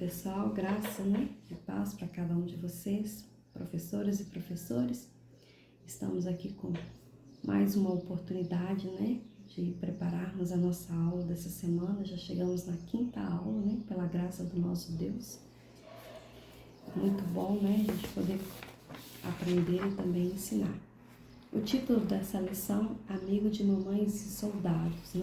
pessoal, graça, e paz para cada um de vocês, professoras e professores. Estamos aqui com mais uma oportunidade, de prepararmos a nossa aula dessa semana. Já chegamos na quinta aula, pela graça do nosso Deus. Muito bom, a gente poder aprender e também ensinar. O título dessa lição, Amigo de Mamães e Soldados,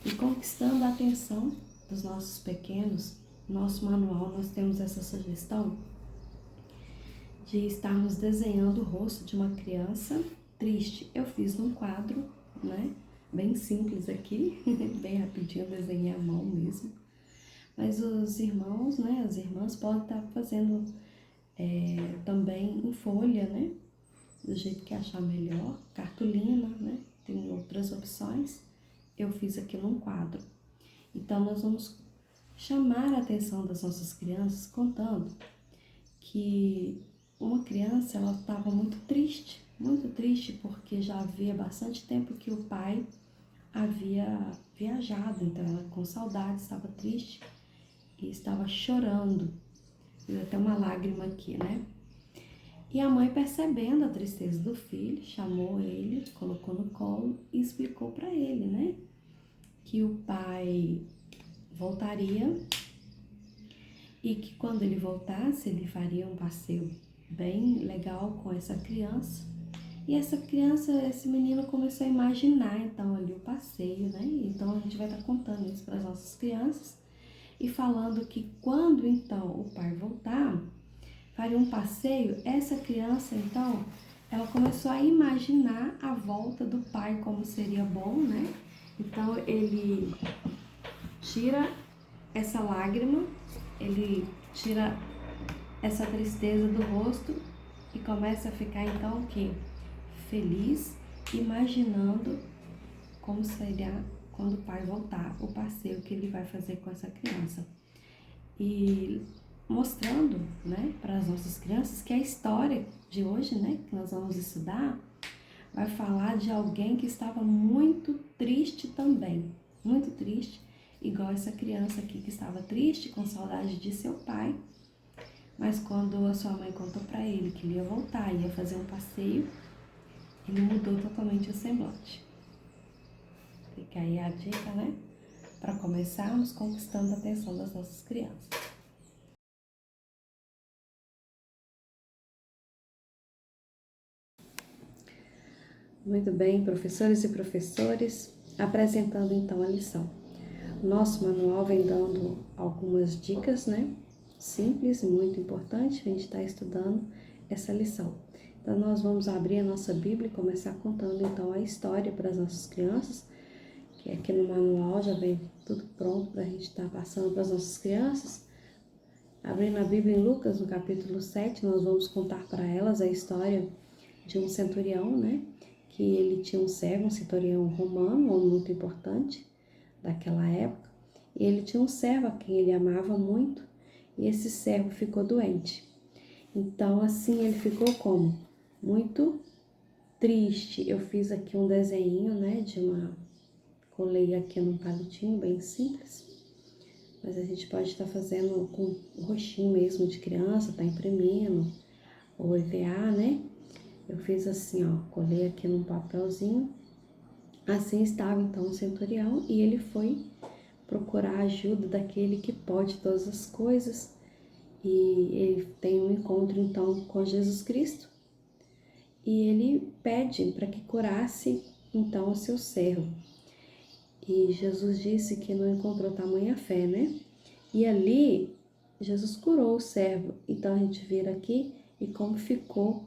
E conquistando a atenção dos nossos pequenos. Nosso manual, nós temos essa sugestão de estarmos desenhando o rosto de uma criança triste. Eu fiz num quadro, bem simples aqui, bem rapidinho, eu desenhei à mão mesmo. Mas os irmãos, as irmãs podem estar fazendo também em folha, do jeito que achar melhor, cartolina, tem outras opções. Eu fiz aqui num quadro. Então, nós vamos chamar a atenção das nossas crianças contando que uma criança, ela estava muito triste porque já havia bastante tempo que o pai havia viajado, então ela com saudade, estava triste e estava chorando. Fiz até uma lágrima aqui, E a mãe, percebendo a tristeza do filho, chamou ele, colocou no colo e explicou para ele, que o pai voltaria e que quando ele voltasse, ele faria um passeio bem legal com essa criança. E essa criança, esse menino começou a imaginar então ali o passeio, Então a gente vai estar contando isso para as nossas crianças e falando que quando então o pai voltar, faria um passeio. Essa criança então, ela começou a imaginar a volta do pai, como seria bom, Então ele tira essa lágrima, ele tira essa tristeza do rosto e começa a ficar então o quê? Feliz, imaginando como será quando o pai voltar, o passeio que ele vai fazer com essa criança. E mostrando, para as nossas crianças que a história de hoje, que nós vamos estudar, vai falar de alguém que estava muito triste também, muito triste, igual essa criança aqui que estava triste, com saudade de seu pai, mas quando a sua mãe contou para ele que ele ia voltar, ia fazer um passeio, ele mudou totalmente o semblante. Fica aí a dica, para começarmos conquistando a atenção das nossas crianças. Muito bem, professores e professores, apresentando então a lição. O nosso manual vem dando algumas dicas, simples e muito importante, a gente está estudando essa lição. Então, nós vamos abrir a nossa Bíblia e começar contando então a história para as nossas crianças, que aqui no manual já vem tudo pronto para a gente estar passando para as nossas crianças. Abrindo a Bíblia em Lucas, no capítulo 7, nós vamos contar para elas a história de um centurião, que ele tinha um servo, um centurião romano, um homem muito importante daquela época, e ele tinha um servo a quem ele amava muito, e esse servo ficou doente. Então, assim, ele ficou como? Muito triste. Eu fiz aqui um desenho, colei aqui num palitinho bem simples, mas a gente pode estar fazendo com o rostinho mesmo de criança, tá imprimindo, ou EVA, Eu fiz assim, colei aqui num papelzinho. Assim estava então o centurião e ele foi procurar a ajuda daquele que pode todas as coisas. E ele tem um encontro então com Jesus Cristo. E ele pede para que curasse então o seu servo. E Jesus disse que não encontrou tamanha fé, E ali Jesus curou o servo. Então a gente vira aqui e como ficou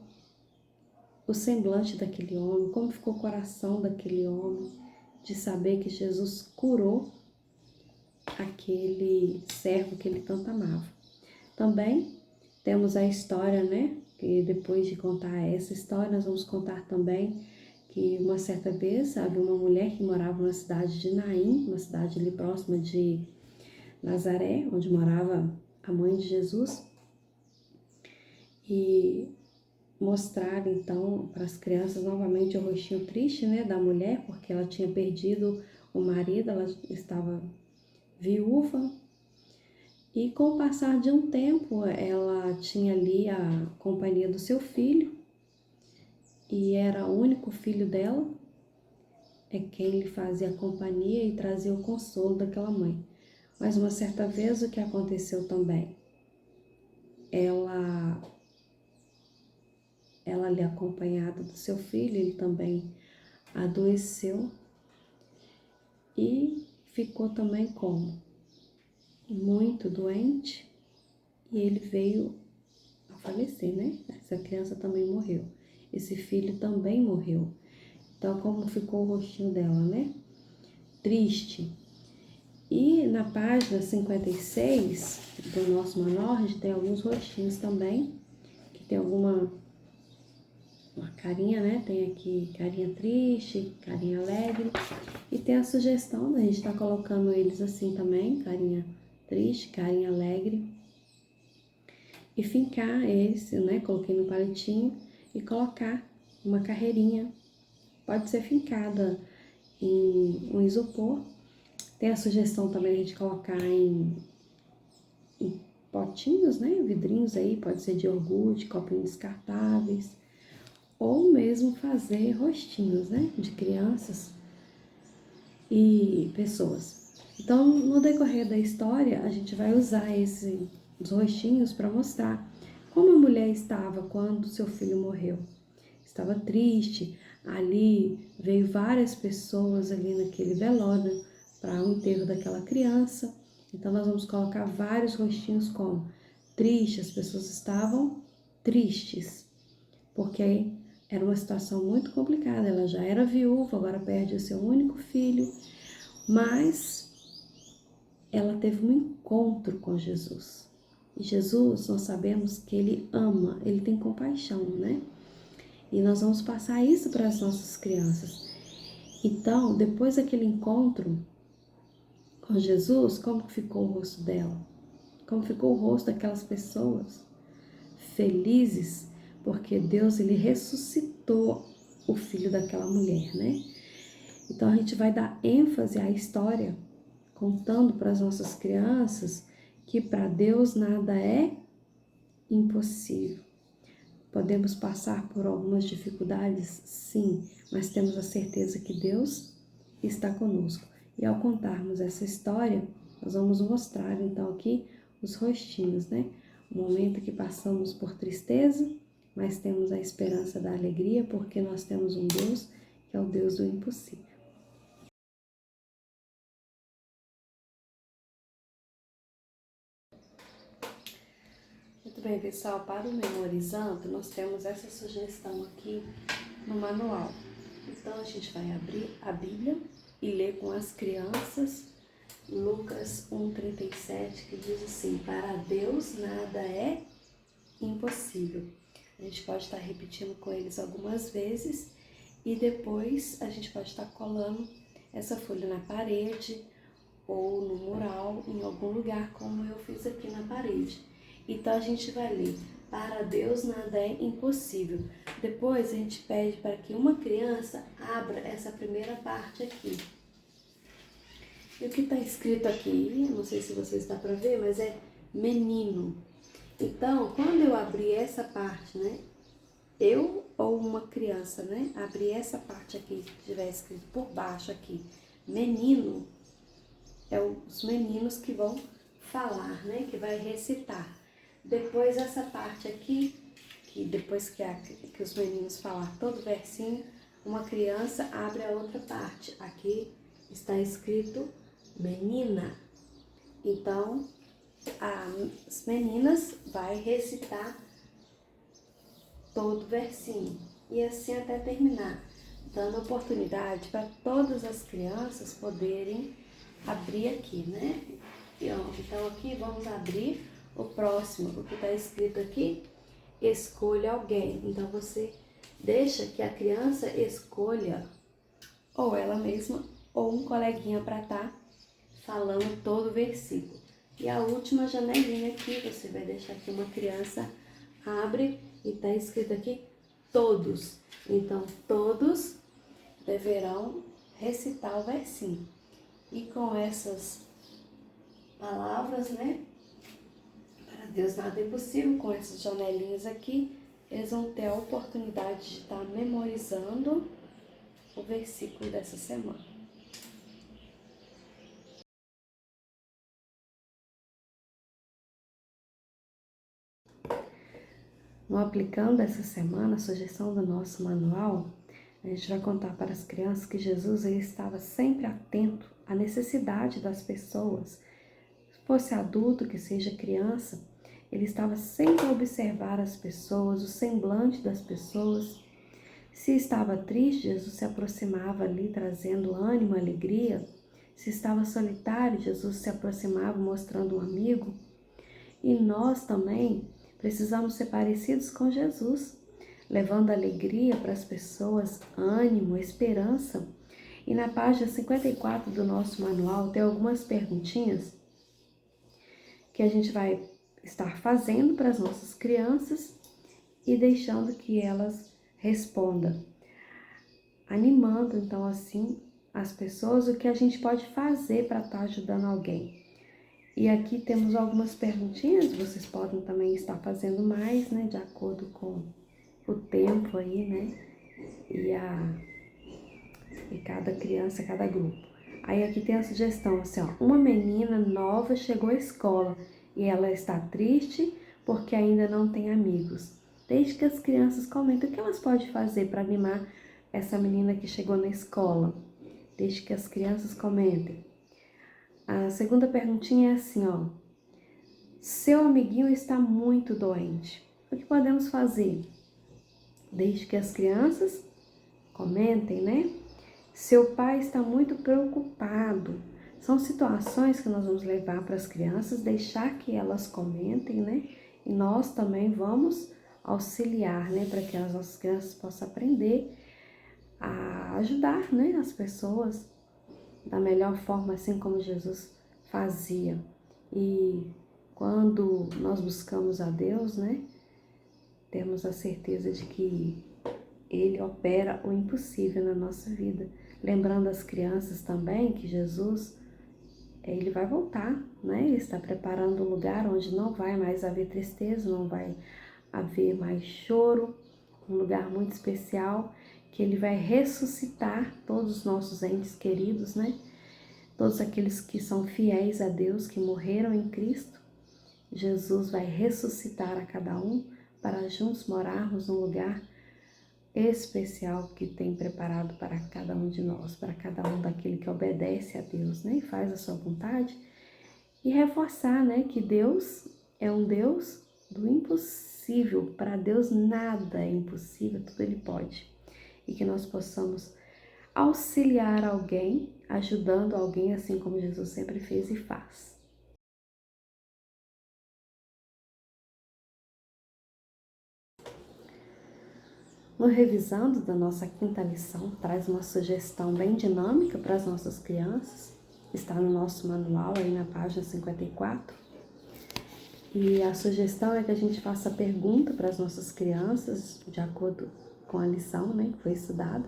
o semblante daquele homem, como ficou o coração daquele homem, de saber que Jesus curou aquele servo que ele tanto amava. Também temos a história, que depois de contar essa história, nós vamos contar também que uma certa vez havia uma mulher que morava na cidade de Naim, uma cidade ali próxima de Nazaré, onde morava a mãe de Jesus, e mostrar então para as crianças novamente o rostinho triste, da mulher, porque ela tinha perdido o marido, ela estava viúva E com o passar de um tempo, ela tinha ali a companhia do seu filho, e era o único filho dela, é quem lhe fazia a companhia e trazia o consolo daquela mãe. Mas uma certa vez, o que aconteceu também? Ela ali acompanhada do seu filho, ele também adoeceu e ficou também como? Muito doente, e ele veio a falecer, né? Essa criança também morreu. Esse filho também morreu. Então, como ficou o rostinho dela, né? Triste. E na página 56 do nosso manual, a gente tem alguns rostinhos também, que tem uma carinha, né? Tem aqui carinha triste, carinha alegre. E tem a sugestão da gente estar colocando eles assim também, carinha triste, carinha alegre. E fincar eles, né? Coloquei no palitinho e colocar uma carreirinha. Pode ser fincada em um isopor. Tem a sugestão também de a gente colocar em potinhos, né? Vidrinhos aí, pode ser de iogurte, copinhos descartáveis. Ou mesmo fazer rostinhos, né? De crianças e pessoas. Então, no decorrer da história, a gente vai usar os rostinhos para mostrar como a mulher estava quando seu filho morreu. Estava triste, ali veio várias pessoas ali naquele velório para o enterro daquela criança. Então, nós vamos colocar vários rostinhos como triste, as pessoas estavam tristes, porque era uma situação muito complicada. Ela já era viúva, agora perde o seu único filho, mas ela teve um encontro com Jesus. E Jesus, nós sabemos que ele ama, ele tem compaixão, né? E nós vamos passar isso para as nossas crianças. Então, depois daquele encontro com Jesus, como ficou o rosto dela? Como ficou o rosto daquelas pessoas? Felizes, porque Deus ele ressuscitou o filho daquela mulher, né? Então a gente vai dar ênfase à história, contando para as nossas crianças que para Deus nada é impossível. Podemos passar por algumas dificuldades, sim, mas temos a certeza que Deus está conosco. E ao contarmos essa história, nós vamos mostrar então aqui os rostinhos, né? O momento que passamos por tristeza, mas temos a esperança da alegria, porque nós temos um Deus que é o Deus do impossível. Muito bem, pessoal, para o memorizando, nós temos essa sugestão aqui no manual. Então, a gente vai abrir a Bíblia e ler com as crianças Lucas 1,37, que diz assim: para Deus nada é impossível. A gente pode estar repetindo com eles algumas vezes e depois a gente pode estar colando essa folha na parede ou no mural, em algum lugar, como eu fiz aqui na parede. Então, a gente vai ler: para Deus nada é impossível. Depois, a gente pede para que uma criança abra essa primeira parte aqui. E o que está escrito aqui, não sei se vocês dá para ver, mas é menino. Então, quando eu abrir essa parte, né, eu ou uma criança, né, abrir essa parte aqui, que tiver escrito por baixo aqui, menino, é os meninos que vão falar, né, que vai recitar. Depois essa parte aqui, que depois que os meninos falar todo o versinho, uma criança abre a outra parte. Aqui está escrito menina. Então, as meninas vai recitar todo o versinho. E assim até terminar, dando oportunidade para todas as crianças poderem abrir aqui, né? Então aqui vamos abrir o próximo, o que está escrito aqui, escolha alguém. Então você deixa que a criança escolha ou ela mesma ou um coleguinha para estar falando todo o versículo. E a última janelinha aqui, você vai deixar que uma criança abre e está escrito aqui todos. Então todos deverão recitar o versinho. E com essas palavras, né, Deus nada é impossível. Com essas janelinhas aqui, eles vão ter a oportunidade de estar memorizando o versículo dessa semana. No aplicando essa semana a sugestão do nosso manual, a gente vai contar para as crianças que Jesus ele estava sempre atento à necessidade das pessoas. Se fosse adulto, que seja criança, ele estava sempre a observar as pessoas, o semblante das pessoas. Se estava triste, Jesus se aproximava ali trazendo ânimo, alegria. Se estava solitário, Jesus se aproximava mostrando um amigo. E nós também precisamos ser parecidos com Jesus, levando alegria para as pessoas, ânimo, esperança. E na página 54 do nosso manual tem algumas perguntinhas que a gente vai estar fazendo para as nossas crianças e deixando que elas respondam, animando então assim as pessoas o que a gente pode fazer para estar ajudando alguém. E aqui temos algumas perguntinhas, vocês podem também estar fazendo mais, né, de acordo com o tempo aí, né, e cada criança, cada grupo. Aí aqui tem a sugestão, assim, ó, uma menina nova chegou à escola e ela está triste porque ainda não tem amigos. Desde que as crianças comentem o que elas podem fazer para animar essa menina que chegou na escola. Desde que as crianças comentem. A segunda perguntinha é assim, ó. Seu amiguinho está muito doente. O que podemos fazer? Desde que as crianças comentem, né? Seu pai está muito preocupado. São situações que nós vamos levar para as crianças, deixar que elas comentem, né? E nós também vamos auxiliar, né? Para que as nossas crianças possam aprender a ajudar, né? As pessoas da melhor forma, assim como Jesus fazia. E quando nós buscamos a Deus, né? Temos a certeza de que Ele opera o impossível na nossa vida. Lembrando as crianças também que Jesus, Ele vai voltar, né? Ele está preparando um lugar onde não vai mais haver tristeza, não vai haver mais choro, um lugar muito especial, que Ele vai ressuscitar todos os nossos entes queridos, né? Todos aqueles que são fiéis a Deus, que morreram em Cristo. Jesus vai ressuscitar a cada um para juntos morarmos num lugar especial que tem preparado para cada um de nós, para cada um daquele que obedece a Deus, né? E faz a sua vontade. E reforçar, né? Que Deus é um Deus do impossível. Para Deus nada é impossível, tudo Ele pode. E que nós possamos auxiliar alguém, ajudando alguém, assim como Jesus sempre fez e faz. No revisando da nossa quinta lição, traz uma sugestão bem dinâmica para as nossas crianças. Está no nosso manual, aí na página 54. E a sugestão é que a gente faça pergunta para as nossas crianças, de acordo com a lição, né, que foi estudada,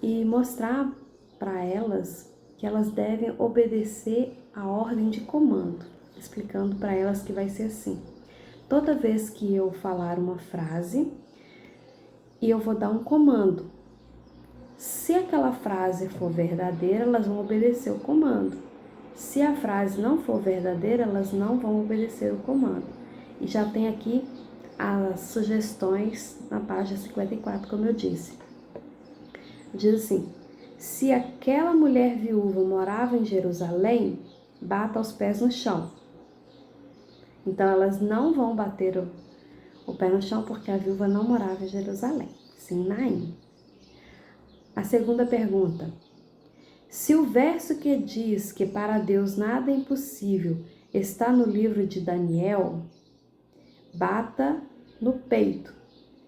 e mostrar para elas que elas devem obedecer a ordem de comando, explicando para elas que vai ser assim. Toda vez que eu falar uma frase, e eu vou dar um comando. Se aquela frase for verdadeira, elas vão obedecer o comando. Se a frase não for verdadeira, elas não vão obedecer o comando. E já tem aqui as sugestões na página 54, como eu disse. Diz assim: se aquela mulher viúva morava em Jerusalém, bata os pés no chão. Então elas não vão bater o pé no chão porque a viúva não morava em Jerusalém, sim em Naim. A segunda pergunta: se o verso que diz que para Deus nada é impossível está no livro de Daniel, bata no peito.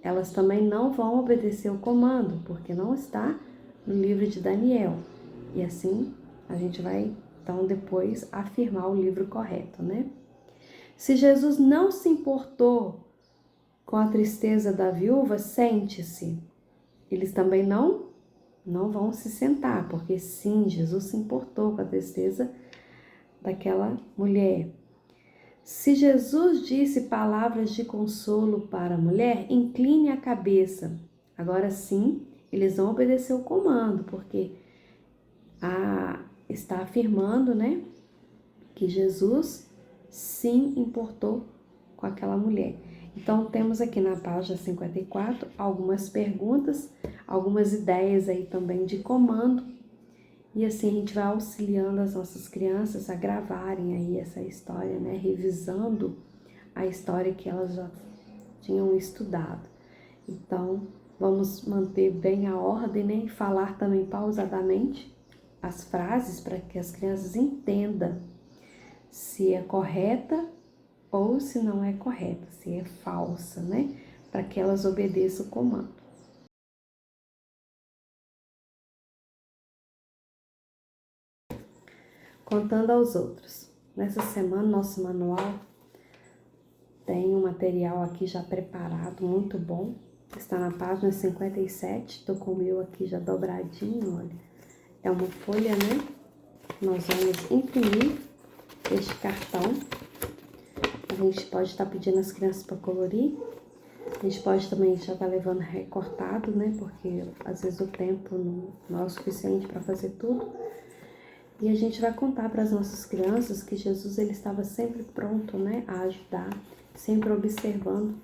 Elas também não vão obedecer o comando, porque não está no livro de Daniel. E assim a gente vai, então, depois afirmar o livro correto, né? Se Jesus não se importou com a tristeza da viúva, sente-se. Eles também não vão se sentar, porque sim, Jesus se importou com a tristeza daquela mulher. Se Jesus disse palavras de consolo para a mulher, incline a cabeça. Agora sim, eles vão obedecer o comando, porque está afirmando, né, que Jesus sim importou com aquela mulher. Então, temos aqui na página 54 algumas perguntas, algumas ideias aí também de comando, e assim a gente vai auxiliando as nossas crianças a gravarem aí essa história, né, revisando a história que elas já tinham estudado. Então, vamos manter bem a ordem, né, e falar também pausadamente as frases para que as crianças entendam se é correta ou se não é correta, se é falsa, né? Para que elas obedeçam o comando. Contando aos outros. Nessa semana, nosso manual tem um material aqui já preparado, muito bom. Está na página 57, tô com o meu aqui já dobradinho, olha. É uma folha, né? Nós vamos imprimir este cartão. A gente pode estar pedindo às crianças para colorir. A gente pode também já estar levando recortado, né? Porque às vezes o tempo não é o suficiente para fazer tudo. E a gente vai contar para as nossas crianças que Jesus ele estava sempre pronto, né, a ajudar, sempre observando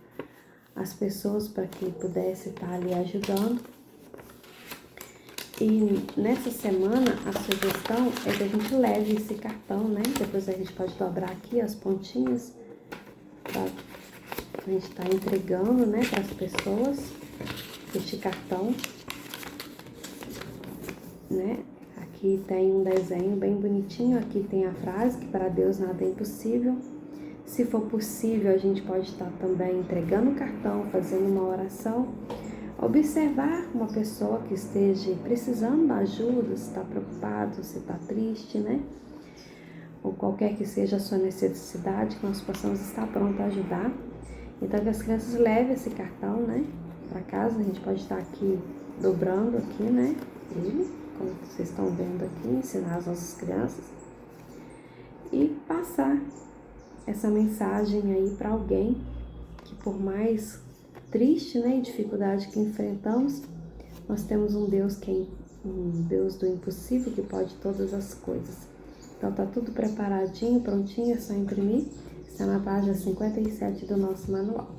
as pessoas para que pudesse estar ali ajudando. E nessa semana a sugestão é que a gente leve esse cartão, né? Depois a gente pode dobrar aqui as pontinhas para a gente estar entregando, né, para as pessoas este cartão, né? Aqui tem um desenho bem bonitinho, aqui tem a frase que para Deus nada é impossível. Se for possível, a gente pode estar também entregando o cartão, fazendo uma oração, observar uma pessoa que esteja precisando de ajuda, se está preocupado, se está triste, né? Ou qualquer que seja a sua necessidade, que nós possamos estar prontos a ajudar. Então, que as crianças levem esse cartão, né, para casa. A gente pode estar aqui dobrando aqui, né, ele, como vocês estão vendo aqui, ensinar as nossas crianças e passar essa mensagem aí para alguém que, por mais triste, né, e dificuldade que enfrentamos, nós temos um Deus que é um Deus do impossível, que pode todas as coisas. Então tá tudo preparadinho, prontinho, é só imprimir. Está na página 57 do nosso manual.